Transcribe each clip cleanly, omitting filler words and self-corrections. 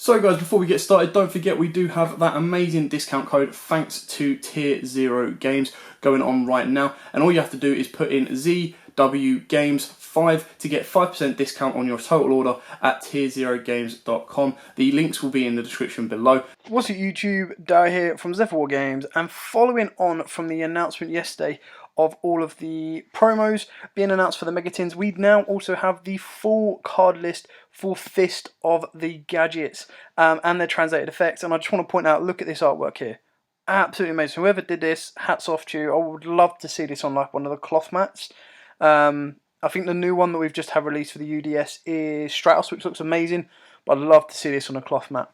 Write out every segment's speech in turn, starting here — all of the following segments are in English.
So guys, before we get started, don't forget we do have that amazing discount code thanks to Tier 0 Games going on right now. And all you have to do is put in ZW Games 5 to get 5% discount on your total order at tier0games.com. The links will be in the description below. What's up YouTube, Dara here from Zephyr Games, and following on from the announcement yesterday of all of the promos being announced for the Megatins, we now also have the full card list, full fist of the gadgets and their translated effects. And I just want to point out, look at this artwork here. Absolutely amazing. Whoever did this, hats off to you. I would love to see this on like one of the cloth mats. I think the new one that we've just had released for the UDS is Stratos, which looks amazing, but I'd love to see this on a cloth mat.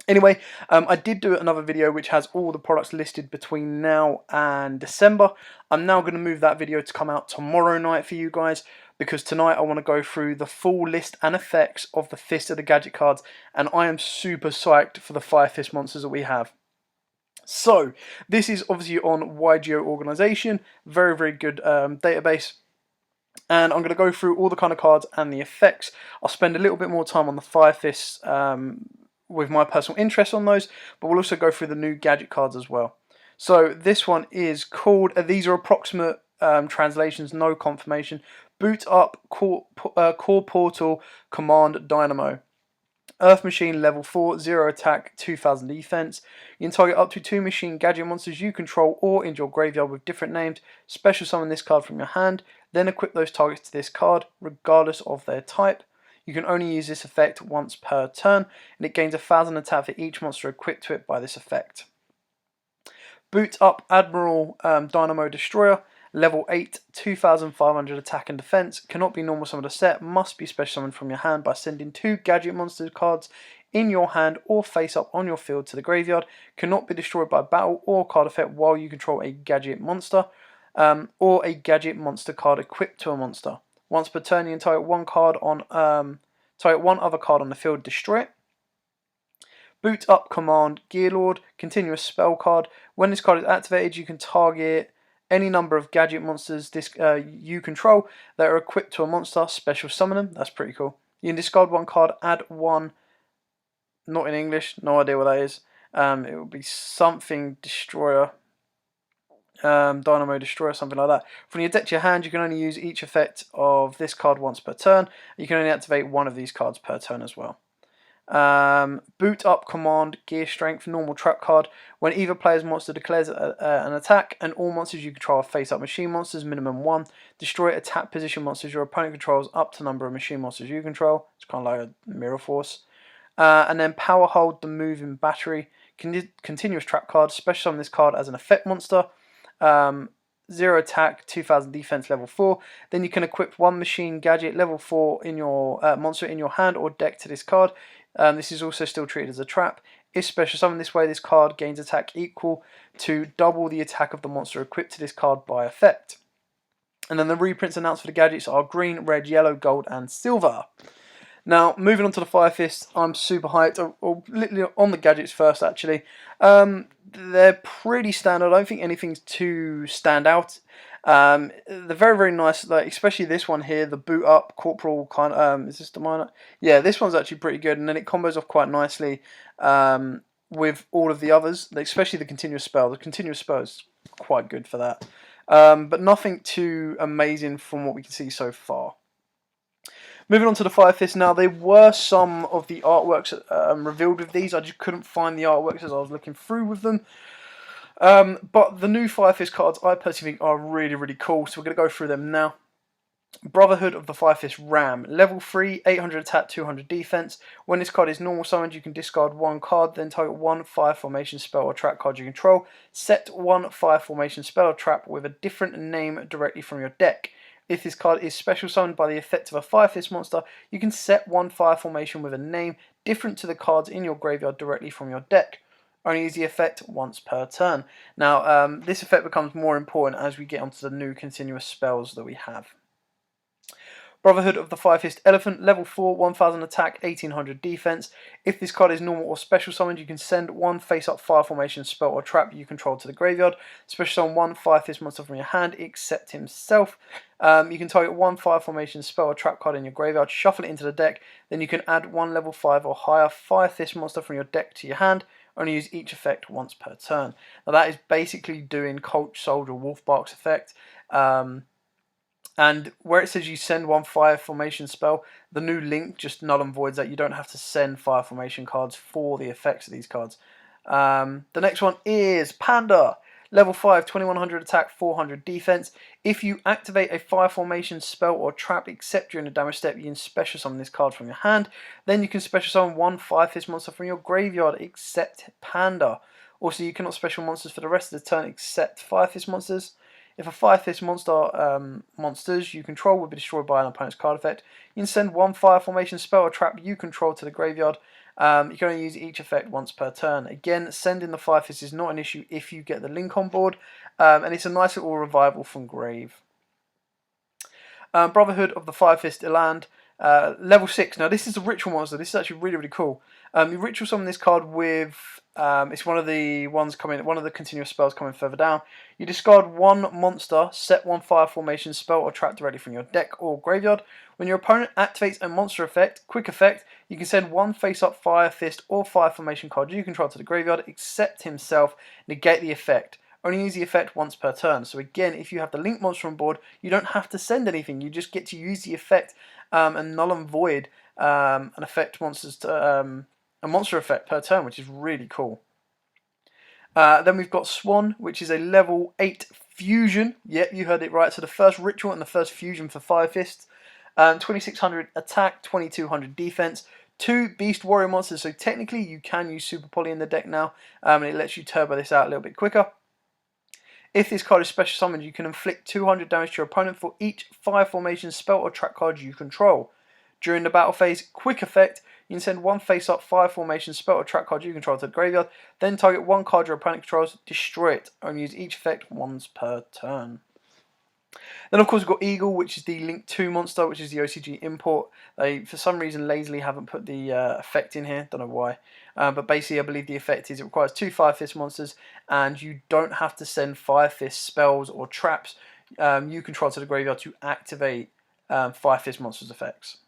Anyway, I did do another video which has all the products listed between now and December. I'm now going to move that video to come out tomorrow night for you guys, because tonight I want to go through the full list and effects of the Fist of the Gadget cards, and I am super psyched for the Firefist monsters that we have. So, this is obviously on YUGIOH organization, very good database. And I'm going to go through all the kind of cards and the effects. I'll spend a little bit more time on the Firefist with my personal interest on those, but we'll also go through the new gadget cards as well. So this one is called, these are approximate translations, no confirmation. Boot Up Core Portal Command Dynamo. Earth Machine level 4, 0 attack, 2000 defense. You can target up to 2 machine gadget monsters you control or in your graveyard with different names. Special summon this card from your hand, then equip those targets to this card, regardless of their type. You can only use this effect once per turn, and it gains 1000 attack for each monster equipped to it by this effect. Boot Up Admiral Dynamo Destroyer, level 8, 2500 attack and defense, cannot be normal summoned or set, must be special summoned from your hand by sending 2 gadget monster cards in your hand or face up on your field to the graveyard, cannot be destroyed by battle or card effect while you control a gadget monster, or a gadget monster card equipped to a monster. Once per turn, you can target one other card on the field, destroy it. Boot Up Command Gearlord, continuous spell card. When this card is activated, you can target any number of gadget monsters you control that are equipped to a monster, special summon them. That's pretty cool. You can discard one card, add one, not in English, no idea what that is. It will be something destroyer. Dynamo Destroyer, something like that. From your deck to your hand, you can only use each effect of this card once per turn. You can only activate one of these cards per turn as well. Boot Up Command Gear Strength, normal trap card. When either player's monster declares an attack and all monsters you control are face-up machine monsters, minimum 1, destroy attack position monsters your opponent controls up to number of machine monsters you control. It's kind of like a Mirror Force. And then Power Hold the Moving Battery, continuous trap card. Special summon this card as an effect monster. 0 attack, 2000 defense, level 4. Then you can equip one machine gadget level 4 in your monster in your hand or deck to this card. This is also still treated as a trap. If special summoned this way, this card gains attack equal to double the attack of the monster equipped to this card by effect. And then the reprints announced for the gadgets are green, red, yellow, gold, and silver. Now, moving on to the Firefist, I'm super hyped. Or literally on the gadgets first, actually. They're pretty standard. I don't think anything's too stand out. They're very nice. Like especially this one here, the Boot Up Corporal kind of. Is this the minor? Yeah, this one's actually pretty good, and then it combos off quite nicely with all of the others, especially the continuous spell. The continuous spell is quite good for that, but nothing too amazing from what we can see so far. Moving on to the Firefist now, there were some of the artworks revealed with these. I just couldn't find the artworks as I was looking through with them. But the new Firefist cards I personally think are really cool, so we're going to go through them now. Brotherhood of the Firefist Ram, level 3, 800 attack, 200 defense. When this card is normal summoned, you can discard one card, then target one fire formation spell or trap card you control. Set one fire formation spell or trap with a different name directly from your deck. If this card is special summoned by the effect of a Firefist monster, you can set one fire formation with a name different to the cards in your graveyard directly from your deck. Only use the effect once per turn. Now, this effect becomes more important as we get onto the new continuous spells that we have. Brotherhood of the Firefist Elephant, level 4, 1000 attack, 1800 defense. If this card is normal or special summoned, you can send one face-up fire formation spell or trap you control to the graveyard. Special summon one Firefist monster from your hand, except himself. You can target one fire formation spell or trap card in your graveyard, shuffle it into the deck, then you can add one level 5 or higher Firefist monster from your deck to your hand. Only use each effect once per turn. Now that is basically doing Coach Soldier Wolfbark's effect. And where it says you send one fire formation spell, the new link just null and voids that. You don't have to send fire formation cards for the effects of these cards. The next one is Panda. Level 5, 2100 attack, 400 defense. If you activate a fire formation spell or trap except during the damage step, you can special summon this card from your hand. Then you can special summon one Firefist monster from your graveyard except Panda. Also, you cannot special monsters for the rest of the turn except Firefist monsters. If a Firefist monsters you control will be destroyed by an opponent's card effect, you can send one fire formation spell or trap you control to the graveyard. You can only use each effect once per turn. Again, sending the Firefist is not an issue if you get the link on board, and it's a nice little revival from Grave. Brotherhood of the Firefist Eland, level 6. Now this is a ritual monster. This is actually really, really cool. You ritual summon this card with it's one of the continuous spells coming further down. You discard one monster, set one fire formation spell or trap directly from your deck or graveyard. When your opponent activates a monster effect, quick effect, you can send one face-up Firefist or fire formation card you control to the graveyard, except himself, negate the effect. Only use the effect once per turn. So again, if you have the link monster on board, you don't have to send anything. You just get to use the effect and null and void an effect monsters to a monster effect per turn, which is really cool. Then we've got Swan, which is a level 8 fusion. Yep, you heard it right. So the first ritual and the first fusion for Firefist. 2600 attack, 2200 defense. 2 Beast Warrior monsters. So technically you can use Super Poly in the deck now, and it lets you turbo this out a little bit quicker. If this card is special summoned, you can inflict 200 damage to your opponent for each fire formation spell or trap card you control. During the battle phase, quick effect, you can send one face-up fire formation spell or trap card you control to the graveyard, then target one card your opponent controls, destroy it, and use each effect once per turn. Then of course we've got Eagle, which is the Link 2 monster, which is the OCG import. They, for some reason, lazily haven't put the effect in here, don't know why. But basically I believe the effect is it requires 2 Firefist monsters, and you don't have to send Firefist spells or traps you control to the graveyard to activate Firefist monsters' effects.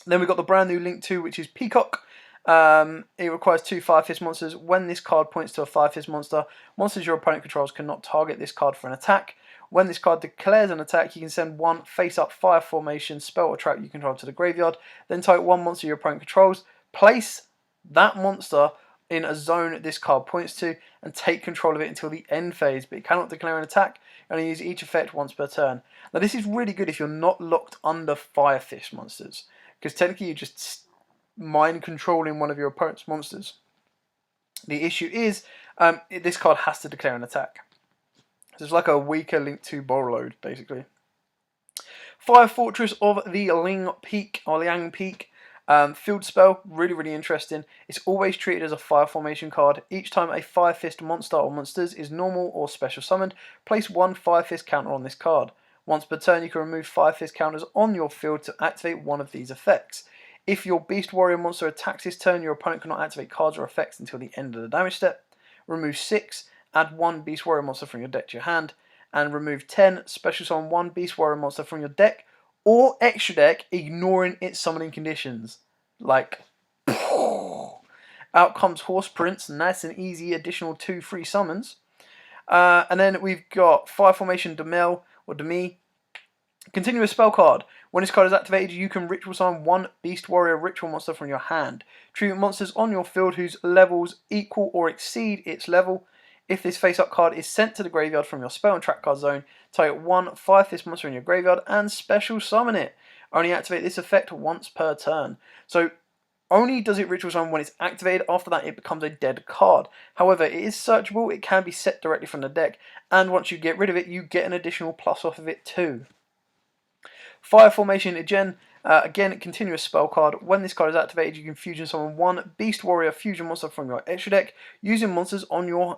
Then we've got the brand new Link 2, which is Peacock. It requires 2 Firefist monsters. When this card points to a Firefist monster, monsters your opponent controls cannot target this card for an attack. When this card declares an attack, you can send one face-up fire formation spell or trap you control to the graveyard. Then target one monster your opponent controls. Place that monster in a zone this card points to and take control of it until the end phase, but it cannot declare an attack. You only use each effect once per turn. Now this is really good if you're not locked under Firefist monsters, because technically you're just mind controlling one of your opponent's monsters. The issue is this card has to declare an attack. So it's like a weaker Link 2 Borrowload, basically. Fire Fortress of the Liang Peak. Field spell, really, really interesting. It's always treated as a fire formation card. Each time a Firefist monster or monsters is normal or special summoned, place one Firefist counter on this card. Once per turn, you can remove Firefist counters on your field to activate one of these effects. If your Beast Warrior monster attacks this turn, your opponent cannot activate cards or effects until the end of the damage step. Remove 6. Add 1 Beast Warrior monster from your deck to your hand, and remove 10, special summon 1 Beast Warrior monster from your deck or extra deck, ignoring its summoning conditions. Like, out comes Horse Prince, nice and easy, additional 2 free summons. And then we've got Fire Formation Demel, or Demi. Continuous spell card. When this card is activated, you can ritual summon 1 Beast Warrior ritual monster from your hand. Treat monsters on your field whose levels equal or exceed its level. If this face-up card is sent to the graveyard from your spell and trap card zone, target 1 Firefist monster in your graveyard and special summon it. Only activate this effect once per turn. So only does it ritual summon when it's activated. After that it becomes a dead card. However, it is searchable, it can be set directly from the deck, and once you get rid of it, you get an additional plus off of it too. Fire Formation Again, continuous spell card. When this card is activated, you can fusion summon 1 Beast Warrior fusion monster from your extra deck, using monsters on your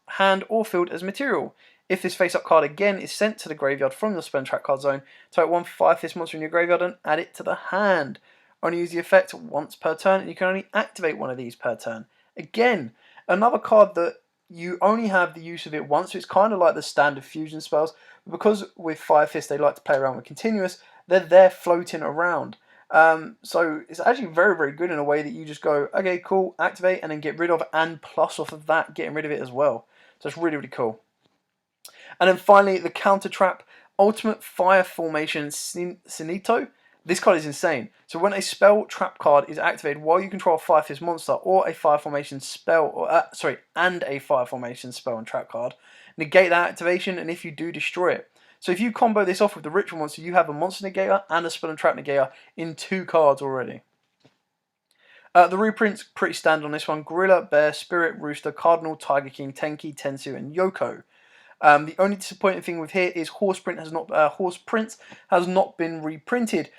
hand or field as material. If this face-up card again is sent to the graveyard from your spell and trap card zone, target one Firefist monster in your graveyard and add it to the hand. Only use the effect once per turn, and you can only activate one of these per turn. Again, another card that you only have the use of it once, so it's kind of like the standard fusion spells. But because with Firefist they like to play around with continuous, they're there floating around. So it's actually very, very good in a way that you just go, okay, cool, activate, and then get rid of, and plus off of that, getting rid of it as well. So it's really, really cool. And then finally, the counter trap, Ultimate Fire Formation Sinito. This card is insane. So when a spell trap card is activated while you control a Firefist monster or a Fire Formation spell, and a Fire Formation spell and trap card, negate that activation, and if you do, destroy it. So if you combo this off with the ritual monster, you have a monster negator and a spell and trap negator in 2 cards already. The reprints, pretty standard on this one. Gorilla, Bear, Spirit, Rooster, Cardinal, Tiger King, Tenki, Tensu, and Yoko. The only disappointing thing with here is Horse Prince has not been reprinted,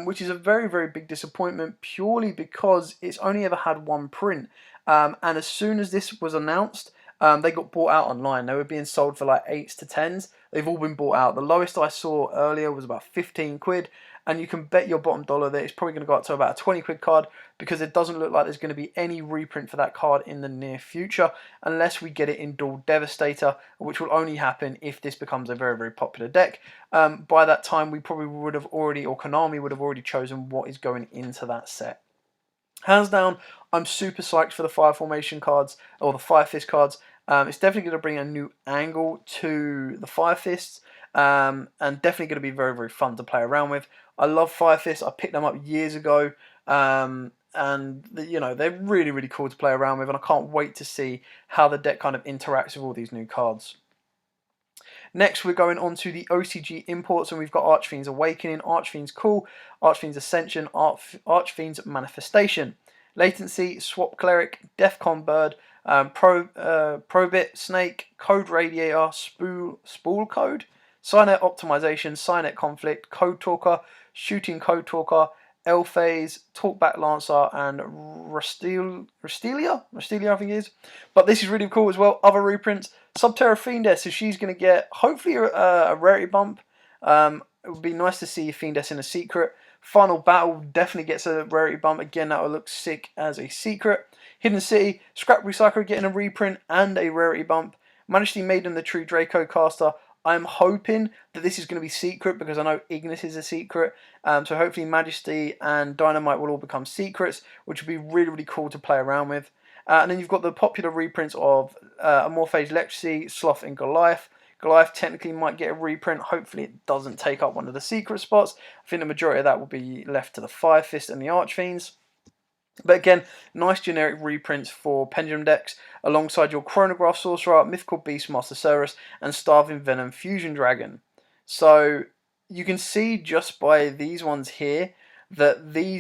which is a very, very big disappointment purely because it's only ever had 1 print. And as soon as this was announced, they got bought out online. They were being sold for like 8s to 10s. They've all been bought out. The lowest I saw earlier was about 15 quid. And you can bet your bottom dollar that it's probably going to go up to about a 20 quid card, because it doesn't look like there's going to be any reprint for that card in the near future unless we get it in Dual Devastator, which will only happen if this becomes a very, very popular deck. By that time, we probably would have already, or Konami would have already chosen what is going into that set. Hands down, I'm super psyched for the Fire Formation cards, or the Firefist cards. It's definitely going to bring a new angle to the Firefists, and definitely going to be very, very fun to play around with. I love Firefist. I picked them up years ago, and they're really, really cool to play around with, and I can't wait to see how the deck kind of interacts with all these new cards. Next, we're going on to the OCG imports, and we've got Archfiend's Awakening, Archfiend's Call, Archfiend's Ascension, Archfiend's Manifestation, Latency, Swap Cleric, Defcon Bird, Probit, Snake, Code Radiator, Spool Code, Signet Optimization, Signet Conflict, Code Talker, Shooting Code Talker, Elphase, Talkback Lancer, and Rastelia, I think it is. But this is really cool as well. Other reprints, Subterra Fiendess, so she's going to get hopefully a rarity bump. It would be nice to see Fiendess in a secret. Final Battle definitely gets a rarity bump. Again, that will look sick as a secret. Hidden City, Scrap Recycler getting a reprint and a rarity bump. Majesty Maiden, the True Draco Caster. I'm hoping that this is going to be secret because I know Ignis is a secret. So hopefully Majesty and Dynamite will all become secrets, which would be really, really cool to play around with. And then you've got the popular reprints of Amorphage Legacy, Sloth, and Goliath. Goliath technically might get a reprint. Hopefully it doesn't take up one of the secret spots. I think the majority of that will be left to the Firefist and the Archfiends. But again, nice generic reprints for Pendulum decks, alongside your Chronograph Sorcerer, Mythical Beastmaster Cerus, and Starving Venom Fusion Dragon. So you can see just by these ones here that they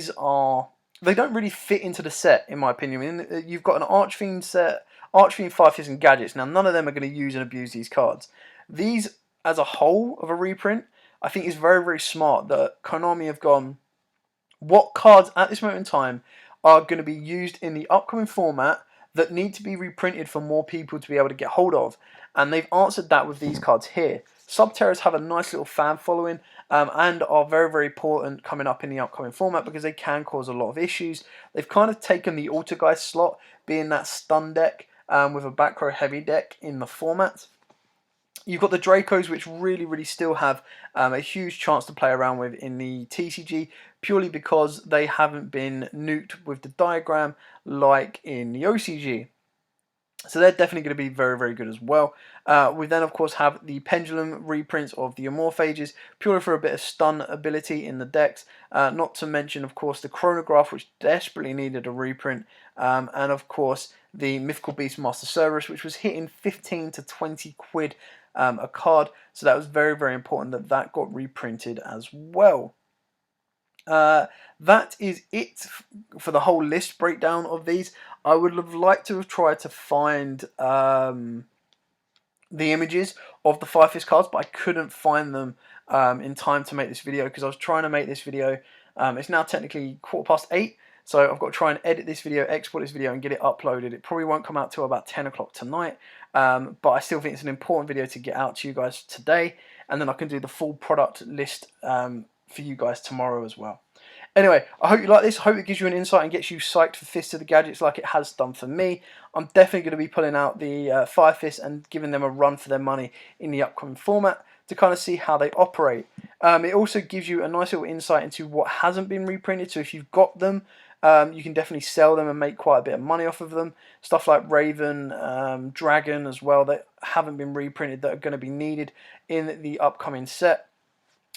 don't really fit into the set, in my opinion. You've got an Archfiend set, Archfiend, Firefist, and Gadgets. Now, none of them are going to use and abuse these cards. These, as a whole of a reprint, I think is very, very smart that Konami have gone, what cards at this moment in time are going to be used in the upcoming format that need to be reprinted for more people to be able to get hold of. And they've answered that with these cards here. Subterras have a nice little fan following and are very, very important coming up in the upcoming format because they can cause a lot of issues. They've kind of taken the Altergeist slot, being that stun deck with a back row heavy deck in the format. You've got the Dracos, which really, really still have a huge chance to play around with in the TCG, purely because they haven't been nuked with the diagram like in the OCG. So they're definitely going to be very, very good as well. We then, of course, have the Pendulum reprints of the Amorphages, purely for a bit of stun ability in the decks. Not to mention, of course, the Chronograph, which desperately needed a reprint. And, of course, the Mythical Beastmaster Cerberus, which was hitting 15 to 20 quid a card. So that was very, very important that that got reprinted as well. That is it for the whole list breakdown of these. I would have liked to have tried to find the images of the Firefist cards, but I couldn't find them in time to make this video because I was trying to make this video. It's now technically 8:15, so I've got to try and edit this video, export this video, and get it uploaded. It probably won't come out till about 10 o'clock tonight. but I still think it's an important video to get out to you guys today, and then I can do the full product list for you guys tomorrow as well. Anyway, I hope you like this. I hope it gives you an insight and gets you psyched for Fist of the Gadgets like it has done for me. I'm definitely going to be pulling out the Firefist and giving them a run for their money in the upcoming format to kind of see how they operate. It also gives you a nice little insight into what hasn't been reprinted, so if you've got them, you can definitely sell them and make quite a bit of money off of them. Stuff like Raven, Dragon as well that haven't been reprinted that are going to be needed in the upcoming set.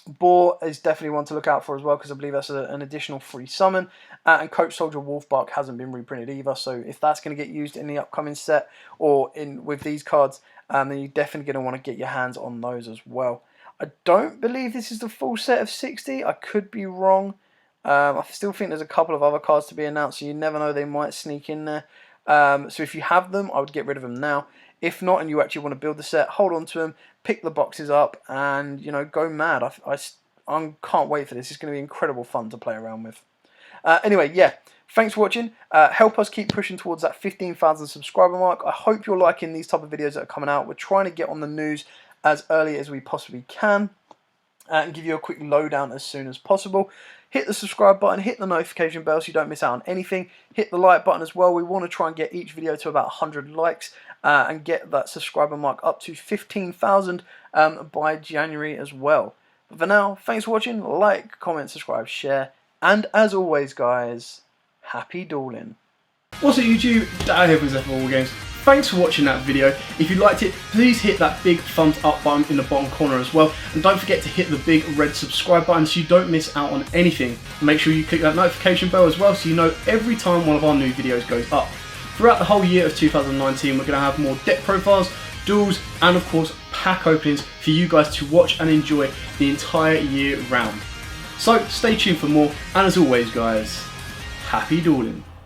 Boar is definitely one to look out for as well, because I believe that's an additional free summon. And Coach Soldier Wolfbark hasn't been reprinted either, so if that's going to get used in the upcoming set or with these cards, then you're definitely going to want to get your hands on those as well. I don't believe this is the full set of 60. I could be wrong. I still think there's a couple of other cards to be announced, so you never know, they might sneak in there. So if you have them, I would get rid of them now. If not, and you actually want to build the set, hold on to them, pick the boxes up, and go mad. I can't wait for this. It's going to be incredible fun to play around with. Anyway, yeah, thanks for watching. Help us keep pushing towards that 15,000 subscriber mark. I hope you're liking these type of videos that are coming out. We're trying to get on the news as early as we possibly can and give you a quick lowdown as soon as possible. Hit the subscribe button, hit the notification bell so you don't miss out on anything. Hit the like button as well. We want to try and get each video to about 100 likes and get that subscriber mark up to 15,000 by January as well. But for now, thanks for watching. Like, comment, subscribe, share, and as always, guys, happy dueling. What's up YouTube, Dan here from All Games. Thanks for watching that video. If you liked it, please hit that big thumbs up button in the bottom corner as well. And don't forget to hit the big red subscribe button so you don't miss out on anything. Make sure you click that notification bell as well so you know every time one of our new videos goes up. Throughout the whole year of 2019, we're going to have more deck profiles, duels, and of course pack openings for you guys to watch and enjoy the entire year round. So stay tuned for more, and as always guys, happy dueling.